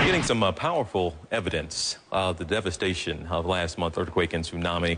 Getting some powerful evidence of the devastation of last month's earthquake and tsunami.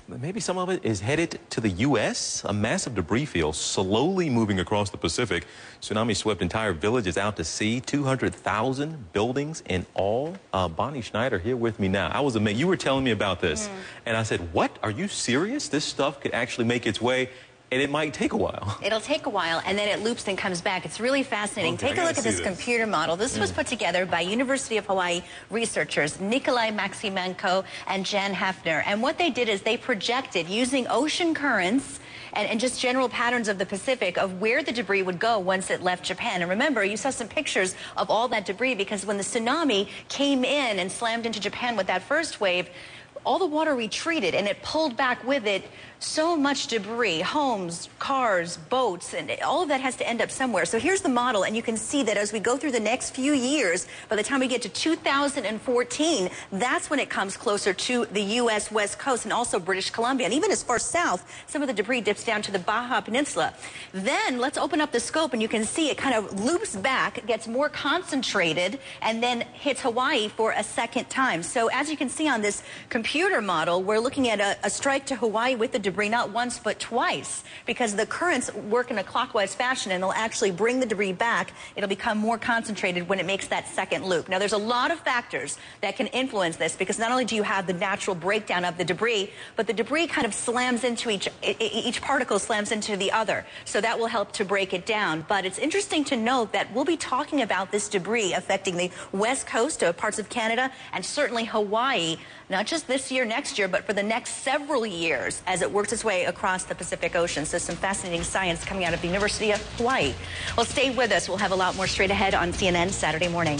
Maybe some of it is headed to the U.S. A massive debris field slowly moving across the Pacific. Tsunami swept entire villages out to sea, 200,000 buildings in all. Bonnie Schneider here with me now. I was amazed. You were telling me about this, and I said, what? Are you serious? This stuff could actually make its way, and it might take a while. It'll take a while, and then it loops and comes back. It's really fascinating. Okay, take a look at this computer model. This was put together by University of Hawaii researchers Nikolai Maximenko and Jan Hefner. And what they did is they projected using ocean currents and just general patterns of the Pacific of where the debris would go once it left Japan. And remember, you saw some pictures of all that debris because when the tsunami came in and slammed into Japan with that first wave, all the water retreated and it pulled back with it so much debris, homes, cars, boats, and all of that has to end up somewhere. So here's the model, and you can see that as we go through the next few years, by the time we get to 2014, that's when it comes closer to the U.S. West Coast and also British Columbia. And even as far south, some of the debris dips down to the Baja Peninsula. Then let's open up the scope, and you can see it kind of loops back, gets more concentrated, and then hits Hawaii for a second time. So as you can see on this computer model, we're looking at a strike to Hawaii with the debris not once but twice, because the currents work in a clockwise fashion and they'll actually bring the debris back. It'll become more concentrated when it makes that second loop. Now there's a lot of factors that can influence this, because not only do you have the natural breakdown of the debris, but the debris kind of slams into each particle slams into the other. So that will help to break it down. But it's interesting to note that we'll be talking about this debris affecting the west coast of parts of Canada and certainly Hawaii, not just this year, next year, but for the next several years as it works its way across the Pacific Ocean. So some fascinating science coming out of the University of Hawaii. Well, stay with us. We'll have a lot more straight ahead on CNN Saturday morning.